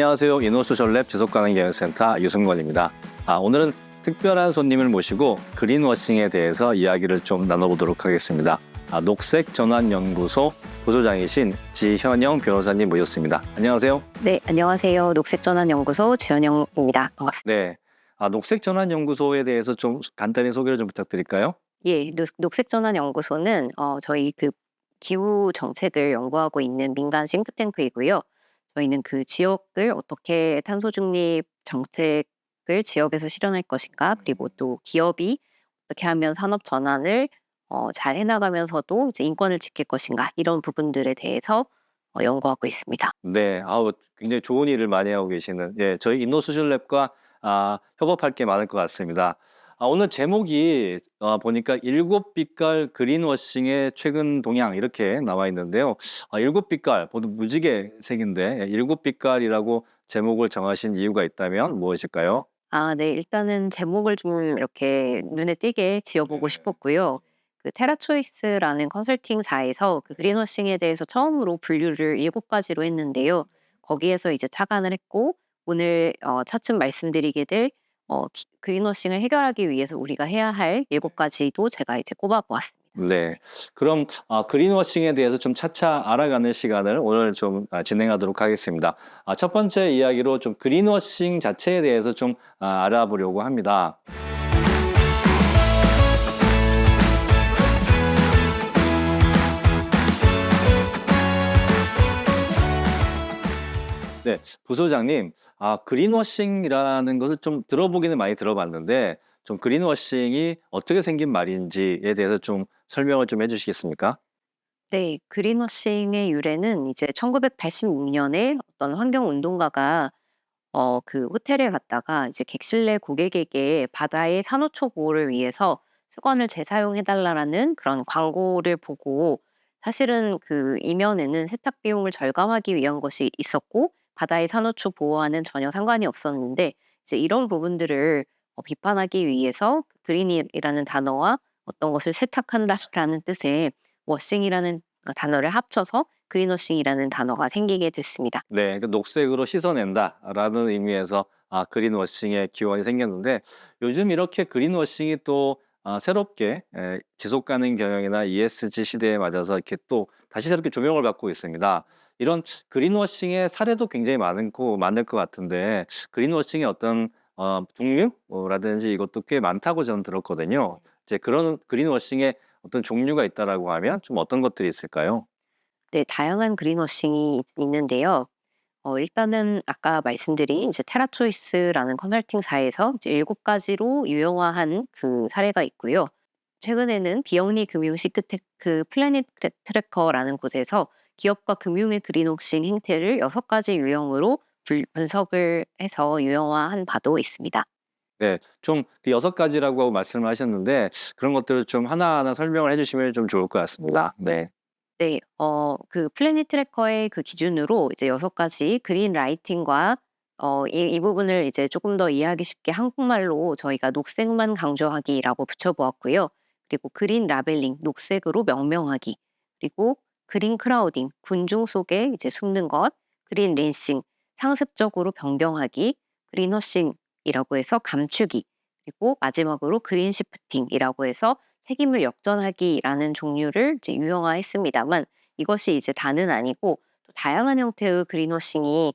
안녕하세요. 이노소셜랩 지속가능경영센터 유승권입니다. 오늘은 특별한 손님을 모시고 그린워싱에 대해서 이야기를 좀 나눠보도록 하겠습니다. 녹색전환연구소 부소장이신 지현영 변호사님 모셨습니다. 안녕하세요. 네, 안녕하세요. 녹색전환연구소 지현영입니다. 반갑습니다. 네, 녹색전환연구소에 대해서 좀 간단히 소개를 좀 부탁드릴까요? 예, 녹색전환연구소는 저희 그 기후 정책을 연구하고 있는 민간 싱크탱크이고요. 저희는 그 지역을 어떻게 탄소 중립 정책을 지역에서 실현할 것인가, 그리고 또 기업이 어떻게 하면 산업 전환을 잘 해나가면서도 이제 인권을 지킬 것인가, 이런 부분들에 대해서 연구하고 있습니다. 네, 굉장히 좋은 일을 많이 하고 계시는, 저희 인노소셜랩과 협업할 게 많을 것 같습니다. 오늘 제목이 보니까 일곱 빛깔 그린워싱의 최근 동향 이렇게 나와 있는데요. 일곱 빛깔 모두 무지개 색인데 일곱 빛깔이라고 제목을 정하신 이유가 있다면 무엇일까요? 네. 일단은 제목을 좀 이렇게 눈에 띄게 지어보고 싶었고요. 그 테라초이스라는 컨설팅사에서 그 그린워싱에 대해서 처음으로 분류를 7가지로 했는데요. 거기에서 이제 착안을 했고, 오늘 차츰 말씀드리게 될 그린워싱을 해결하기 위해서 우리가 해야 할 7가지도 제가 이제 꼽아 보았습니다. 네, 그럼 그린워싱에 대해서 좀 차차 알아가는 시간을 오늘 좀 진행하도록 하겠습니다. 첫 번째 이야기로 좀 그린워싱 자체에 대해서 좀 알아보려고 합니다. 네, 부소장님, 그린워싱이라는 것을 좀 들어보기는 많이 들어봤는데, 좀 그린워싱이 어떻게 생긴 말인지에 대해서 좀 설명을 좀 해주시겠습니까? 네. 그린워싱의 유래는 이제 1986년에 어떤 환경 운동가가 그 호텔에 갔다가 이제 객실 내 고객에게 바다의 산호초 보호를 위해서 수건을 재사용해 달라라는 그런 광고를 보고, 사실은 그 이면에는 세탁 비용을 절감하기 위한 것이 있었고 바다의 산호초 보호와는 전혀 상관이 없었는데, 이제 이런 부분들을 비판하기 위해서 그린이라는 단어와 어떤 것을 세탁한다라는 뜻의 워싱이라는 단어를 합쳐서 그린워싱이라는 단어가 생기게 됐습니다. 네, 그 녹색으로 씻어낸다라는 의미에서 그린워싱의 기원이 생겼는데 요즘 이렇게 그린워싱이 또 새롭게 지속가능 경영이나 ESG 시대에 맞아서 이렇게 또 다시 새롭게 조명을 받고 있습니다. 이런 그린워싱의 사례도 굉장히 많을 것 같은데 그린워싱의 어떤 종류라든지 이것도 꽤 많다고 저는 들었거든요. 이제 그런 그린워싱의 어떤 종류가 있다라고 하면 좀 어떤 것들이 있을까요? 네, 다양한 그린워싱이 있는데요. 일단은 아까 말씀드린 이제 테라초이스라는 컨설팅사에서 이제 7가지로 유형화한 그 사례가 있고요. 최근에는 비영리 금융 싱크테크 플래닛 트래커라는 곳에서 기업과 금융의 그린워싱 행태를 6가지 유형으로 분석을 해서 유형화한 바도 있습니다. 네. 좀 그 6가지라고 말씀을 하셨는데 그런 것들을 좀 하나하나 설명을 해 주시면 좀 좋을 것 같습니다. 네. 네. 그 플래닛 트래커의 그 기준으로 이제 6가지 그린 라이팅과 이 부분을 이제 조금 더 이해하기 쉽게 한국말로 저희가 녹색만 강조하기라고 붙여 보았고요. 그리고 그린 라벨링, 녹색으로 명명하기. 그리고 그린 크라우딩, 군중 속에 이제 숨는 것. 그린 랜싱, 상습적으로 변경하기. 그린 허싱이라고 해서 감추기. 그리고 마지막으로 그린 시프팅이라고 해서 책임을 역전하기라는 종류를 이제 유형화했습니다만, 이것이 이제 다는 아니고 또 다양한 형태의 그린워싱이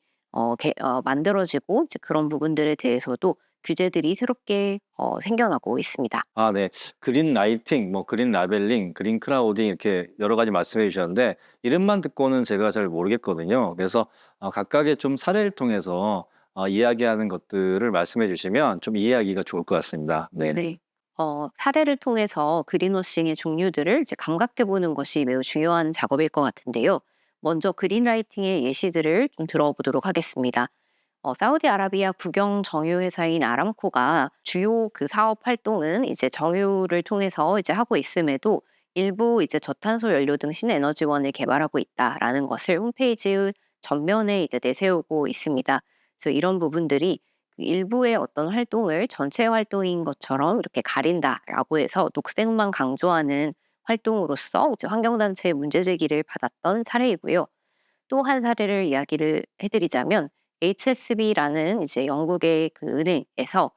만들어지고, 이제 그런 부분들에 대해서도 규제들이 새롭게 생겨나고 있습니다. 네. 그린 라이팅, 뭐 그린 라벨링, 그린 크라우딩 이렇게 여러 가지 말씀해 주셨는데 이름만 듣고는 제가 잘 모르겠거든요. 그래서 각각의 좀 사례를 통해서 이야기하는 것들을 말씀해 주시면 좀 이해하기가 좋을 것 같습니다. 네. 네. 사례를 통해서 그린워싱의 종류들을 이제 감각해 보는 것이 매우 중요한 작업일 것 같은데요. 먼저 그린라이팅의 예시들을 좀 들어보도록 하겠습니다. 사우디아라비아 국영 정유 회사인 아람코가 주요 그 사업 활동은 이제 정유를 통해서 이제 하고 있음에도 일부 이제 저탄소 연료 등 신에너지원을 개발하고 있다라는 것을 홈페이지 전면에 이제 내세우고 있습니다. 그래서 이런 부분들이 그 일부의 어떤 활동을 전체 활동인 것처럼 이렇게 가린다라고 해서 녹색만 강조하는 활동으로서 이제 환경단체의 문제 제기를 받았던 사례이고요. 또 한 사례를 이야기를 해드리자면, HSB라는 이제 영국의 그 은행에서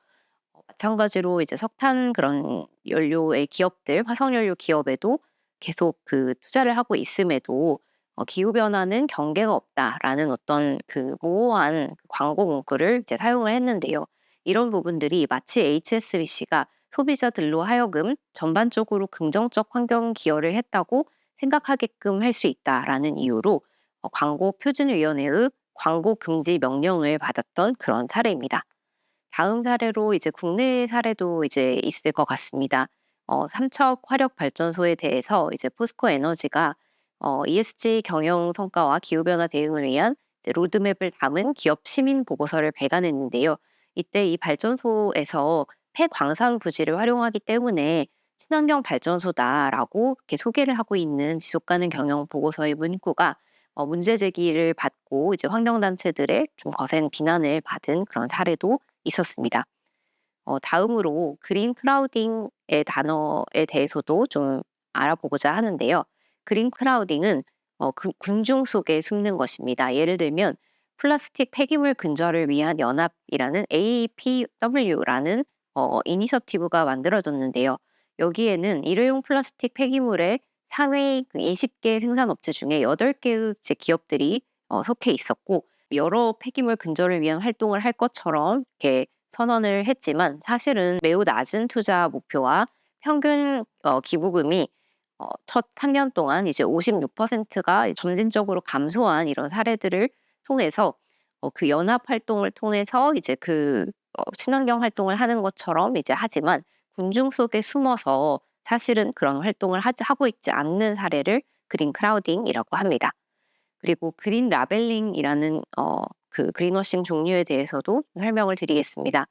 마찬가지로 이제 석탄 그런 연료의 기업들, 화석 연료 기업에도 계속 그 투자를 하고 있음에도 "기후 변화는 경계가 없다."라는 어떤 그 모호한 광고 문구를 이제 사용을 했는데요. 이런 부분들이 마치 HSBC가 소비자들로 하여금 전반적으로 긍정적 환경 기여를 했다고 생각하게끔 할 수 있다라는 이유로 광고 표준위원회의 광고 금지 명령을 받았던 그런 사례입니다. 다음 사례로 이제 국내 사례도 이제 있을 것 같습니다. 삼척 화력 발전소에 대해서 이제 포스코 에너지가 ESG 경영 성과와 기후 변화 대응을 위한 이제 로드맵을 담은 기업 시민 보고서를 발간했는데요. 이때 이 발전소에서 폐광산 부지를 활용하기 때문에 친환경 발전소다라고 이렇게 소개를 하고 있는 지속 가능 경영 보고서의 문구가 문제 제기를 받고 이제 환경단체들의 좀 거센 비난을 받은 그런 사례도 있었습니다. 다음으로 그린 크라우딩의 단어에 대해서도 좀 알아보고자 하는데요. 그린 크라우딩은 군중 속에 숨는 것입니다. 예를 들면 플라스틱 폐기물 근절을 위한 연합이라는 APW라는 이니셔티브가 만들어졌는데요. 여기에는 일회용 플라스틱 폐기물의 상위 그 20개 생산업체 중에 8개의 기업들이 속해 있었고 여러 폐기물 근절을 위한 활동을 할 것처럼 이렇게 선언을 했지만 사실은 매우 낮은 투자 목표와 평균 기부금이 첫 3년 동안 이제 56%가 점진적으로 감소한 이런 사례들을 통해서 그 연합 활동을 통해서 이제 친환경 활동을 하는 것처럼 이제 하지만 군중 속에 숨어서 사실은 그런 활동을 하고 있지 않는 사례를 그린 크라우딩이라고 합니다. 그리고 그린 라벨링이라는 그 그린워싱 종류에 대해서도 설명을 드리겠습니다.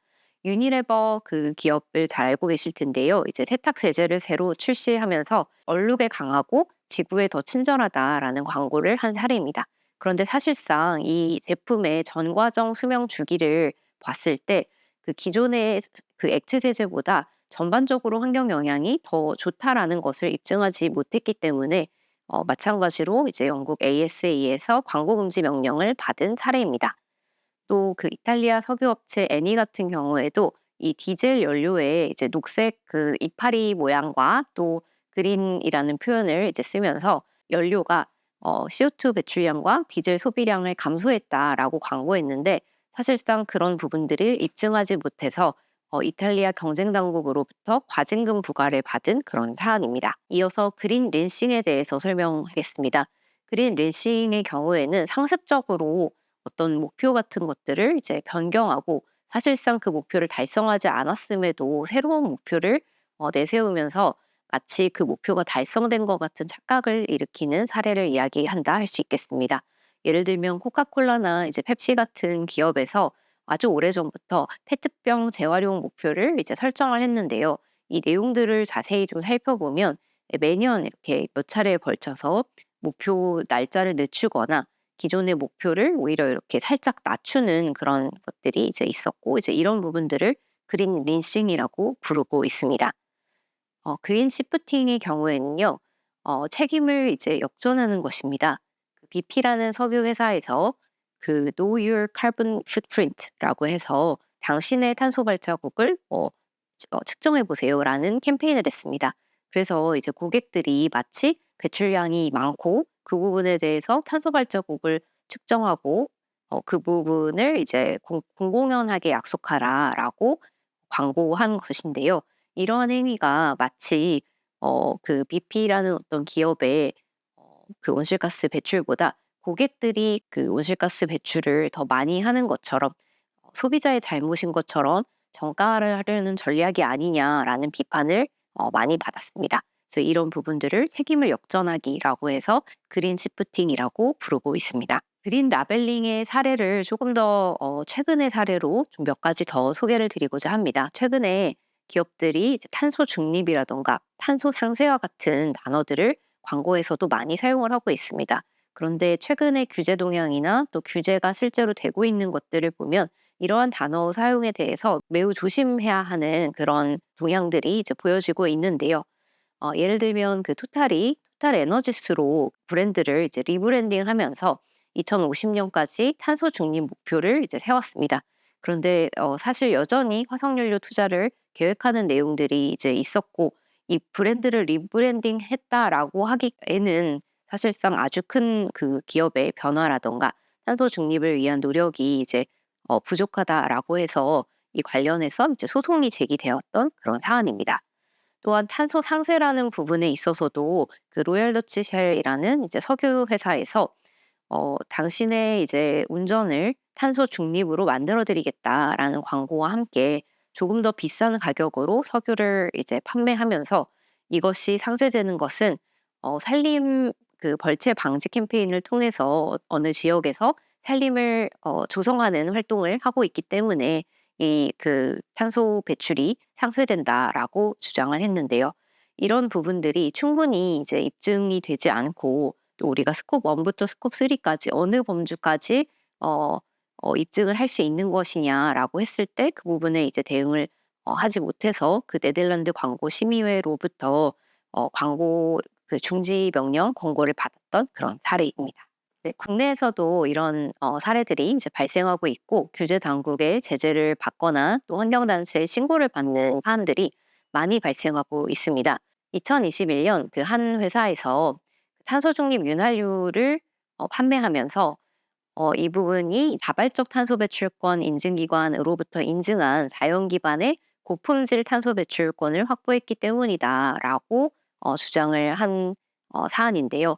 유니레버 그 기업을 다 알고 계실 텐데요. 이제 세탁 세제를 새로 출시하면서 얼룩에 강하고 지구에 더 친절하다라는 광고를 한 사례입니다. 그런데 사실상 이 제품의 전 과정 수명 주기를 봤을 때 그 기존의 그 액체 세제보다 전반적으로 환경 영향이 더 좋다라는 것을 입증하지 못했기 때문에 마찬가지로 이제 영국 ASA에서 광고 금지 명령을 받은 사례입니다. 또 그 이탈리아 석유업체 에니 같은 경우에도 이 디젤 연료에 이제 녹색 그 이파리 모양과 또 그린이라는 표현을 이제 쓰면서 연료가 CO2 배출량과 디젤 소비량을 감소했다라고 광고했는데 사실상 그런 부분들을 입증하지 못해서 이탈리아 경쟁 당국으로부터 과징금 부과를 받은 그런 사안입니다. 이어서 그린 린싱에 대해서 설명하겠습니다. 그린 린싱의 경우에는 상습적으로 어떤 목표 같은 것들을 이제 변경하고 사실상 그 목표를 달성하지 않았음에도 새로운 목표를 내세우면서 마치 그 목표가 달성된 것 같은 착각을 일으키는 사례를 이야기한다 할 수 있겠습니다. 예를 들면 코카콜라나 이제 펩시 같은 기업에서 아주 오래전부터 페트병 재활용 목표를 이제 설정을 했는데요. 이 내용들을 자세히 좀 살펴보면 매년 이렇게 몇 차례에 걸쳐서 목표 날짜를 늦추거나 기존의 목표를 오히려 이렇게 살짝 낮추는 그런 것들이 이제 있었고 이제 이런 부분들을 그린 린싱이라고 부르고 있습니다. 그린 시프팅의 경우에는요. 책임을 이제 역전하는 것입니다. 그 BP라는 석유 회사에서 그 Know Your Carbon Footprint라고 해서 "당신의 탄소 발자국을 측정해 보세요."라는 캠페인을 했습니다. 그래서 이제 고객들이 마치 배출량이 많고 그 부분에 대해서 탄소 발자국을 측정하고 그 부분을 이제 공공연하게 약속하라."라고 광고한 것인데요. 이러한 행위가 마치 그 BP라는 어떤 기업의 그 온실가스 배출보다 고객들이 그 온실가스 배출을 더 많이 하는 것처럼 소비자의 잘못인 것처럼 정가를 하려는 전략이 아니냐라는 비판을 많이 받았습니다. 그래서 이런 부분들을 책임을 역전하기라고 해서 그린 시프팅이라고 부르고 있습니다. 그린 라벨링의 사례를 조금 더 최근의 사례로 좀 몇 가지 더 소개를 드리고자 합니다. 최근에 기업들이 이제 탄소 중립이라든가 탄소 상쇄와 같은 단어들을 광고에서도 많이 사용을 하고 있습니다. 그런데 최근의 규제 동향이나 또 규제가 실제로 되고 있는 것들을 보면 이러한 단어 사용에 대해서 매우 조심해야 하는 그런 동향들이 이제 보여지고 있는데요. 예를 들면 그 토탈이 토탈 에너지스로 브랜드를 이제 리브랜딩하면서 2050년까지 탄소 중립 목표를 이제 세웠습니다. 그런데 사실 여전히 화석연료 투자를 계획하는 내용들이 이제 있었고 이 브랜드를 리브랜딩했다라고 하기에는 사실상 아주 큰 그 기업의 변화라든가 탄소 중립을 위한 노력이 이제 부족하다라고 해서 이 관련해서 이제 소송이 제기되었던 그런 사안입니다. 또한 탄소 상세라는 부분에 있어서도 그 로얄 더치 쉘이라는 이제 석유 회사에서 당신의 이제 운전을 탄소 중립으로 만들어 드리겠다라는 광고와 함께 조금 더 비싼 가격으로 석유를 이제 판매하면서 이것이 상쇄되는 것은 산림 그 벌채 방지 캠페인을 통해서 어느 지역에서 산림을 조성하는 활동을 하고 있기 때문에 이 그 탄소 배출이 상쇄된다라고 주장을 했는데요. 이런 부분들이 충분히 이제 입증이 되지 않고 또 우리가 스콥 1 부터 스콥 3 까지 어느 범주까지 어 입증을 할 수 있는 것이냐라고 했을 때 그 부분에 이제 대응을 하지 못해서 그 네덜란드 광고 심의회로부터 광고 그 중지 명령 권고를 받았던 그런 사례입니다. 네, 국내에서도 이런 사례들이 이제 발생하고 있고 규제 당국의 제재를 받거나 또 환경단체의 신고를 받는 사안들이 많이 발생하고 있습니다. 2021년 그 한 회사에서 탄소 중립 윤활유를 판매하면서 이 부분이 자발적 탄소 배출권 인증기관으로부터 인증한 자연 기반의 고품질 탄소 배출권을 확보했기 때문이다라고 주장을 한 사안인데요.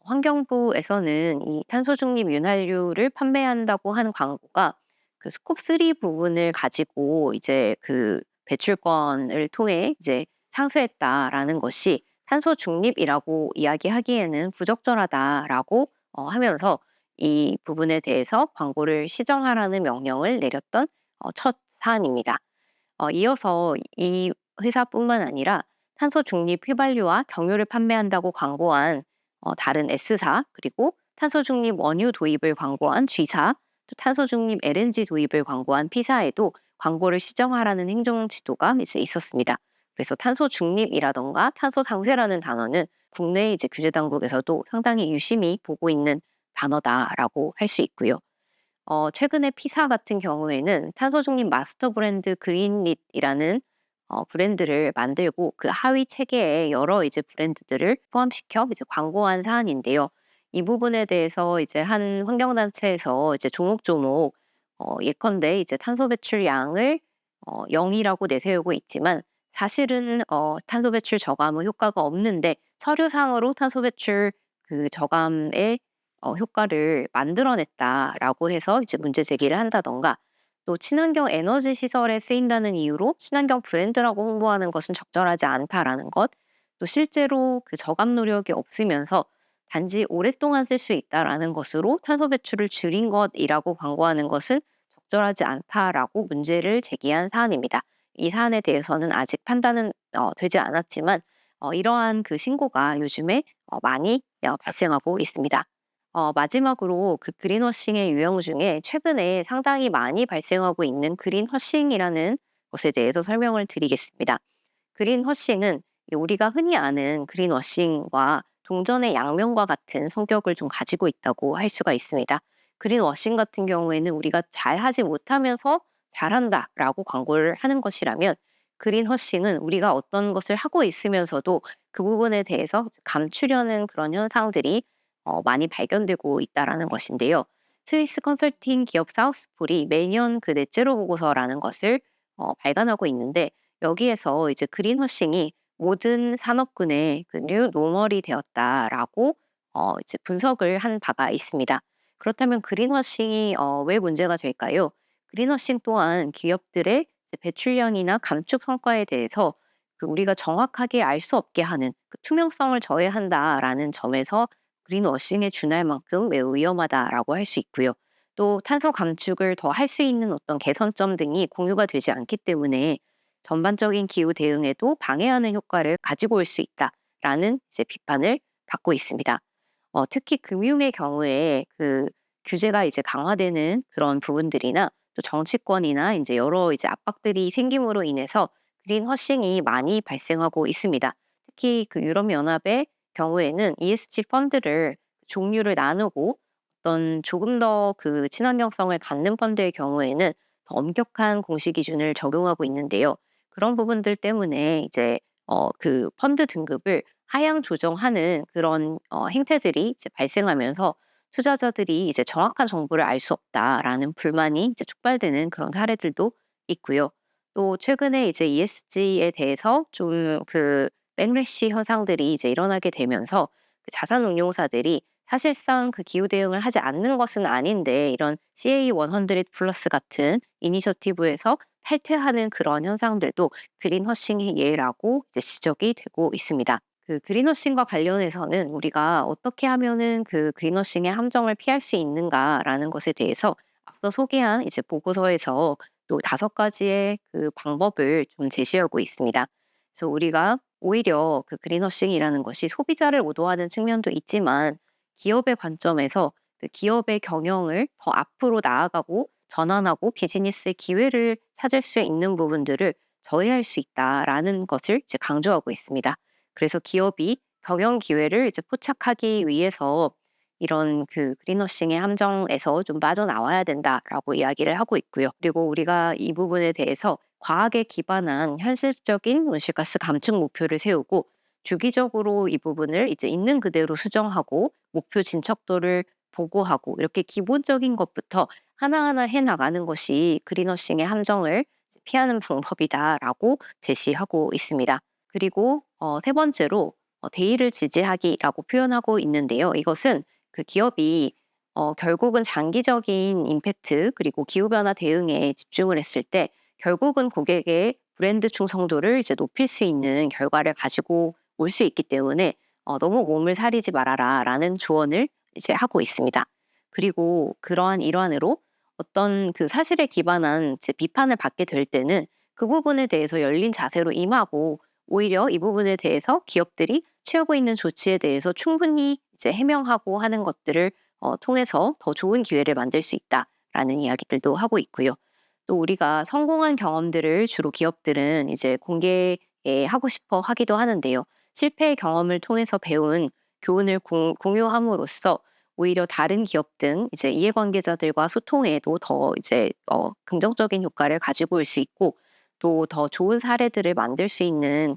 환경부에서는 이 탄소 중립 윤활유를 판매한다고 하는 광고가 그 스콥 3 부분을 가지고 이제 그 배출권을 통해 이제 상쇄했다라는 것이 탄소 중립이라고 이야기하기에는 부적절하다라고 하면서 이 부분에 대해서 광고를 시정하라는 명령을 내렸던 첫 사안입니다. 이어서 이 회사뿐만 아니라 탄소 중립 휘발유와 경유를 판매한다고 광고한 다른 S사, 그리고 탄소 중립 원유 도입을 광고한 G사, 또 탄소 중립 LNG 도입을 광고한 P사에도 광고를 시정하라는 행정 지도가 이제 있었습니다. 그래서 탄소 중립이라던가 탄소 상쇄라는 단어는 국내 이제 규제 당국에서도 상당히 유심히 보고 있는 단어다라고 할 수 있고요. 최근에 P사 같은 경우에는 탄소 중립 마스터 브랜드 그린릿이라는 브랜드를 만들고 그 하위 체계에 여러 이제 브랜드들을 포함시켜 이제 광고한 사안인데요. 이 부분에 대해서 이제 한 환경단체에서 이제 조목조목 예컨대 이제 탄소 배출량을 0이라고 내세우고 있지만 사실은 탄소 배출 저감은 효과가 없는데 서류상으로 탄소 배출 그 저감의 효과를 만들어냈다라고 해서 이제 문제 제기를 한다던가 또 친환경 에너지 시설에 쓰인다는 이유로 친환경 브랜드라고 홍보하는 것은 적절하지 않다라는 것, 또 실제로 그 저감 노력이 없으면서 단지 오랫동안 쓸 수 있다라는 것으로 탄소 배출을 줄인 것이라고 광고하는 것은 적절하지 않다라고 문제를 제기한 사안입니다. 이 사안에 대해서는 아직 판단은 되지 않았지만 이러한 그 신고가 요즘에 많이 발생하고 있습니다. 마지막으로 그 그린워싱의 유형 중에 최근에 상당히 많이 발생하고 있는 그린워싱이라는 것에 대해서 설명을 드리겠습니다. 그린워싱은 우리가 흔히 아는 그린워싱과 동전의 양면과 같은 성격을 좀 가지고 있다고 할 수가 있습니다. 그린워싱 같은 경우에는 우리가 잘하지 못하면서 잘한다라고 광고를 하는 것이라면 그린워싱은 우리가 어떤 것을 하고 있으면서도 그 부분에 대해서 감추려는 그런 현상들이 많이 발견되고 있다라는 것인데요. 스위스 컨설팅 기업 사우스폴이 매년 그 넷제로 보고서라는 것을 발간하고 있는데 여기에서 이제 그린워싱이 모든 산업군의 그 뉴 노멀이 되었다라고 이제 분석을 한 바가 있습니다. 그렇다면 그린워싱이 왜 문제가 될까요? 그린워싱 또한 기업들의 이제 배출량이나 감축 성과에 대해서 그 우리가 정확하게 알 수 없게 하는 그 투명성을 저해한다라는 점에서 그린워싱에 준할 만큼 매우 위험하다라고 할 수 있고요. 또 탄소 감축을 더 할 수 있는 어떤 개선점 등이 공유가 되지 않기 때문에 전반적인 기후 대응에도 방해하는 효과를 가지고 올 수 있다라는 이제 비판을 받고 있습니다. 특히 금융의 경우에 그 규제가 이제 강화되는 그런 부분들이나 또 정치권이나 이제 여러 이제 압박들이 생김으로 인해서 그린워싱이 많이 발생하고 있습니다. 특히 그 유럽연합의 경우에는 ESG 펀드를 종류를 나누고 어떤 조금 더 그 친환경성을 갖는 펀드의 경우에는 더 엄격한 공시 기준을 적용하고 있는데요. 그런 부분들 때문에 이제 그 펀드 등급을 하향 조정하는 그런 행태들이 이제 발생하면서 투자자들이 이제 정확한 정보를 알 수 없다라는 불만이 이제 촉발되는 그런 사례들도 있고요. 또 최근에 이제 ESG에 대해서 좀 그 백래시 현상들이 이제 일어나게 되면서 그 자산운용사들이 사실상 그 기후 대응을 하지 않는 것은 아닌데 이런 CA100 플러스 같은 이니셔티브에서 탈퇴하는 그런 현상들도 그린워싱의 예라고 이제 지적이 되고 있습니다. 그 그린워싱과 관련해서는 우리가 어떻게 하면은 그 그린워싱의 함정을 피할 수 있는가라는 것에 대해서 앞서 소개한 이제 보고서에서 또 5가지의 그 방법을 좀 제시하고 있습니다. 그래서 우리가 오히려 그 그린워싱이라는 것이 소비자를 오도하는 측면도 있지만 기업의 관점에서 그 기업의 경영을 더 앞으로 나아가고 전환하고 비즈니스의 기회를 찾을 수 있는 부분들을 저해할 수 있다라는 것을 이제 강조하고 있습니다. 그래서 기업이 경영 기회를 이제 포착하기 위해서 이런 그 그린워싱의 함정에서 좀 빠져나와야 된다라고 이야기를 하고 있고요. 그리고 우리가 이 부분에 대해서 과학에 기반한 현실적인 온실가스 감축 목표를 세우고 주기적으로 이 부분을 이제 있는 그대로 수정하고 목표 진척도를 보고하고 이렇게 기본적인 것부터 하나하나 해 나가는 것이 그린워싱의 함정을 피하는 방법이다라고 제시하고 있습니다. 그리고 세 번째로 대의를 지지하기라고 표현하고 있는데요. 이것은 그 기업이 결국은 장기적인 임팩트 그리고 기후 변화 대응에 집중을 했을 때 결국은 고객의 브랜드 충성도를 이제 높일 수 있는 결과를 가지고 올 수 있기 때문에 "너무 몸을 사리지 말아라."라는 조언을 이제 하고 있습니다. 그리고 그러한 일환으로 어떤 그 사실에 기반한 이제 비판을 받게 될 때는 그 부분에 대해서 열린 자세로 임하고 오히려 이 부분에 대해서 기업들이 취하고 있는 조치에 대해서 충분히 이제 해명하고 하는 것들을 통해서 더 좋은 기회를 만들 수 있다라는 이야기들도 하고 있고요. 또 우리가 성공한 경험들을 주로 기업들은 이제 공개하고 싶어 하기도 하는데요. 실패의 경험을 통해서 배운 교훈을 공유함으로써 오히려 다른 기업 등 이제 이해관계자들과 소통에도 더 이제 긍정적인 효과를 가지고 올 수 있고 또 더 좋은 사례들을 만들 수 있는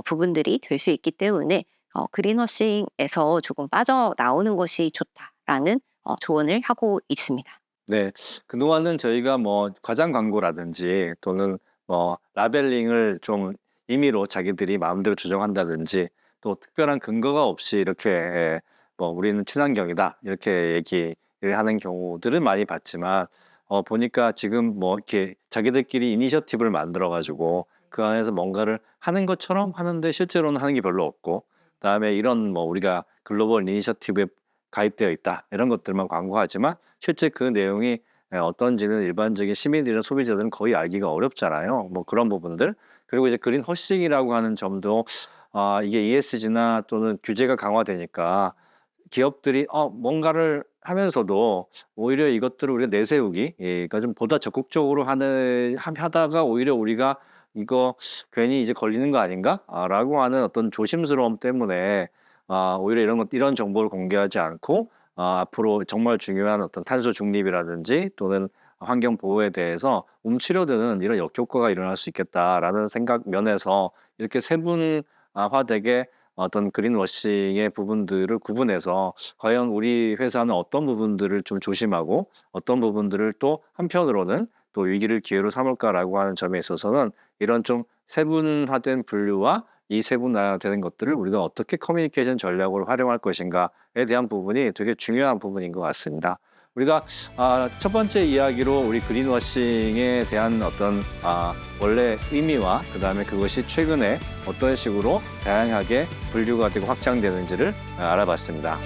부분들이 될 수 있기 때문에 그린워싱에서 조금 빠져나오는 것이 좋다라는 조언을 하고 있습니다. 네. 그동안은 저희가 뭐 과장 광고라든지 또는 뭐 라벨링을 좀 임의로 자기들이 마음대로 조정한다든지 또 특별한 근거가 없이 이렇게 뭐 "우리는 친환경이다." 이렇게 얘기를 하는 경우들은 많이 봤지만 보니까 지금 뭐 이렇게 자기들끼리 이니셔티브를 만들어 가지고 그 안에서 뭔가를 하는 것처럼 하는데 실제로는 하는 게 별로 없고 그다음에 이런 뭐 "우리가 글로벌 이니셔티브에 가입되어 있다." 이런 것들만 광고하지만 실제 그 내용이 어떤지는 일반적인 시민들이나 소비자들은 거의 알기가 어렵잖아요. 뭐 그런 부분들. 그리고 이제 그린 허싱이라고 하는 점도 이게 ESG나 또는 규제가 강화되니까 기업들이 뭔가를 하면서도 오히려 이것들을 우리가 내세우기 그러니까 좀 보다 적극적으로 하다가 오히려 우리가 '이거 괜히 이제 걸리는 거 아닌가?' 라고 하는 어떤 조심스러움 때문에 오히려 이런 정보를 공개하지 않고 앞으로 정말 중요한 어떤 탄소 중립이라든지 또는 환경 보호에 대해서 움츠려드는 이런 역효과가 일어날 수 있겠다라는 생각 면에서 이렇게 세분화되게 어떤 그린워싱의 부분들을 구분해서 과연 우리 회사는 어떤 부분들을 좀 조심하고 어떤 부분들을 또 한편으로는 또 위기를 기회로 삼을까라고 하는 점에 있어서는 이런 좀 세분화된 분류와 이 세분화되는 것들을 우리가 어떻게 커뮤니케이션 전략으로 활용할 것인가에 대한 부분이 되게 중요한 부분인 것 같습니다. 우리가 첫 번째 이야기로 우리 그린워싱에 대한 어떤 원래 의미와 그다음에 그것이 최근에 어떤 식으로 다양하게 분류가 되고 확장되는지를 알아봤습니다.